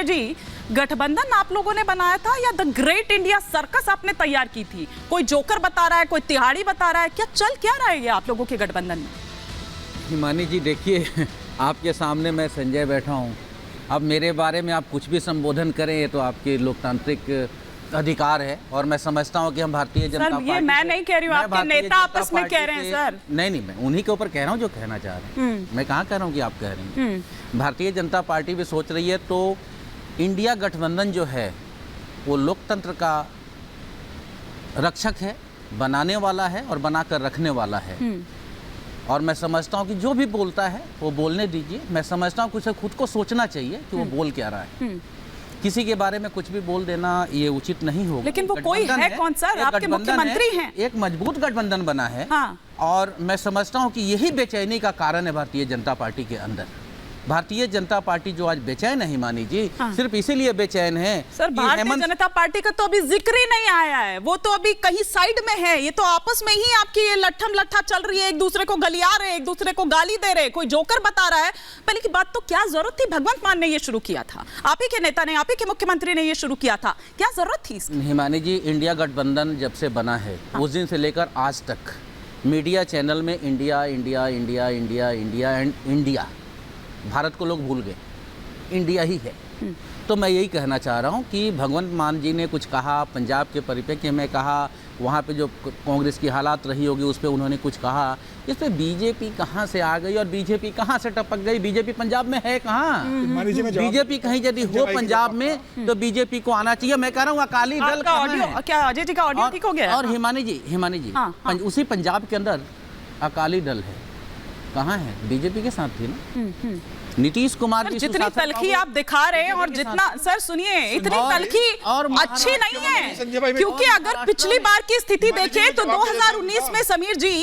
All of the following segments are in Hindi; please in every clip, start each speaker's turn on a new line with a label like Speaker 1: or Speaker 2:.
Speaker 1: जी, गठबंधन आप लोगों ने बनाया था या द ग्रेट इंडिया सर्कस आपने तैयार की थी? कोई जोकर बता रहा है, कोई तिहाड़ी बता रहा है, क्या चल क्या रहा है ये आप लोगों के गठबंधन में?
Speaker 2: हिमानी जी देखिए, आपके सामने मैं संजय बैठा हूँ। अब मेरे बारे में आप कुछ भी संबोधन करें, ये तो आपके लोकतांत्रिक अधिकार है और मैं समझता हूँ कि हम भारतीय जनता पार्टी,
Speaker 1: ये मैं नहीं कह रही हूँ, आपके नेता आपस में कह रहे हैं सर।
Speaker 2: नहीं, मैं उन्हीं के ऊपर कह रहा हूँ जो कहना चाह रहे हैं। मैं कहाँ कह रहा हूँ कि आप कह रही हैं। भारतीय जनता पार्टी भी सोच रही है, तो इंडिया गठबंधन जो है वो लोकतंत्र का रक्षक है, बनाने वाला है और बनाकर रखने वाला है। और मैं समझता हूँ कि जो भी बोलता है वो बोलने दीजिए। मैं समझता हूँ कि उसे खुद को सोचना चाहिए कि वो बोल क्या रहा है। किसी के बारे में कुछ भी बोल देना ये उचित नहीं होगा।
Speaker 1: लेकिन वो कोई है कौन सर? आपके मुख्यमंत्री हैं।
Speaker 2: एक मजबूत गठबंधन बना है।
Speaker 1: हाँ।
Speaker 2: और मैं समझता हूँ कि यही बेचैनी का कारण है भारतीय जनता पार्टी के अंदर। भारतीय जनता पार्टी जो आज बेचैन है हिमानी जी,
Speaker 1: हाँ।
Speaker 2: सिर्फ इसीलिए बेचैन है
Speaker 1: सर, भारतीय जनता पार्टी का तो अभी जिक्र ही नहीं आया है, वो तो अभी कहीं साइड में है। ये तो आपस में ही आपकी ये लट्ठम लट्ठा चल रही है, एक दूसरे को गलिया रहे, एक दूसरे को गाली दे रहे, कोई जोकर बता रहा है। पहले की बात तो क्या जरूरत थी? भगवंत मान ने ये शुरू किया था, आप ही के नेता ने, आप ही के मुख्यमंत्री ने ये शुरू किया था, क्या जरूरत थी इसकी?
Speaker 2: हिमानी जी, इंडिया गठबंधन जब से बना है उस दिन से लेकर आज तक मीडिया चैनल में India India India India India and India, Bharat को लोग भूल गए, इंडिया ही है। तो मैं यही कहना चाह रहा हूँ कि भगवंत मान जी ने कुछ कहा, पंजाब के परिप्रेक्ष्य में कहा, वहाँ पे जो कांग्रेस की हालात रही होगी उस पर उन्होंने कुछ कहा। इस पर बीजेपी कहाँ से आ गई और बीजेपी कहाँ से टपक गई? बीजेपी पंजाब में है कहाँ? बीजेपी कहीं यदि हो पंजाब में तो बीजेपी को आना चाहिए। मैं कह रहा हूँ अकाली दल
Speaker 1: क्या अजय जी का ऑडियो ठीक हो गया?
Speaker 2: और हिमानी जी उसी पंजाब के अंदर अकाली दल है, कहाँ है? बीजेपी के साथ थी ना। नीतीश कुमार जी
Speaker 1: जितनी तलखी आप दिखा रहे हैं और जितना सर सुनिए, इतनी तलखी और अच्छी नहीं है, क्योंकि अगर पिछली बार की स्थिति देखें तो 2019 में समीर जी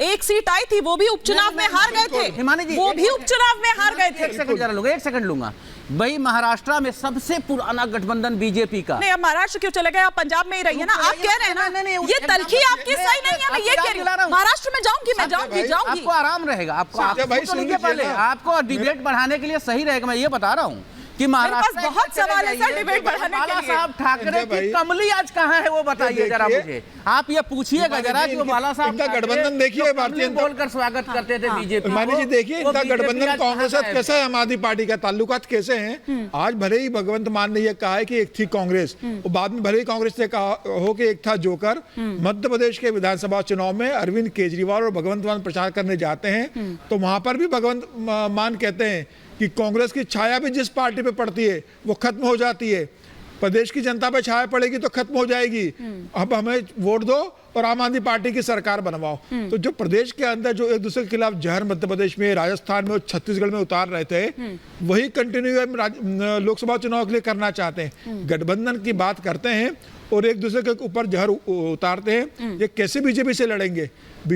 Speaker 1: एक सीट आई थी, वो भी उपचुनाव में हार गए थे।
Speaker 2: हिमानी जी,
Speaker 1: वो भी उपचुनाव में हार गए थे।
Speaker 2: एक सेकंड लूंगा भाई। महाराष्ट्र में सबसे पुराना गठबंधन बीजेपी का।
Speaker 1: नहीं, अब महाराष्ट्र क्यों चले गए? आप पंजाब में ही रहिए ना। आप कह रहे हैं ना ये तलखी आपकी सही नहीं है, मैं ये कह रही हूँ। महाराष्ट्र में जाऊंगी।
Speaker 2: आपको आराम रहेगा, आपको डिबेट बढ़ाने के लिए सही रहेगा। मैं ये बता रहा हूँ कि महाराष्ट्र
Speaker 1: बहुत सवाल है सर डिबेट बढ़ाने के लिए।
Speaker 2: बाला साहब ठाकरे की कमली आज कहाँ है वो बताइए जरा मुझे। आप ये पूछिएगा जरा कि वो बाला साहब
Speaker 3: इनका गठबंधन देखिए, भारतीय
Speaker 2: बोलकर स्वागत करते थे बीजेपी।
Speaker 3: मानी जी देखिए, इनका गठबंधन कांग्रेस से कैसा है, आम आदमी पार्टी का ताल्लुकात कैसे हैं। आज भले ही भगवंत मान ने यह कहा है कि एक थी कांग्रेस, और बाद में भले ही कांग्रेस ने कहा हो कि एक था जोकर। मध्य प्रदेश के विधानसभा चुनाव में अरविंद केजरीवाल और भगवंत मान प्रचार करने जाते हैं तो वहां पर भी भगवंत मान कहते हैं कि कांग्रेस की छाया भी जिस पार्टी पे पड़ती है वो खत्म हो जाती है, प्रदेश की जनता पे छाया पड़ेगी तो खत्म हो जाएगी। अब हमें वोट दो और आम आदमी पार्टी की सरकार बनवाओ। तो जो प्रदेश के अंदर जो एक दूसरे के खिलाफ जहर मध्य प्रदेश में, राजस्थान में और छत्तीसगढ़ में उतार रहे थे, वही कंटिन्यू लोकसभा चुनाव के लिए करना चाहते हैं। गठबंधन की बात करते हैं और एक दूसरे के ऊपर जहर उतारते हैं। ये कैसे बीजेपी से लड़ेंगे?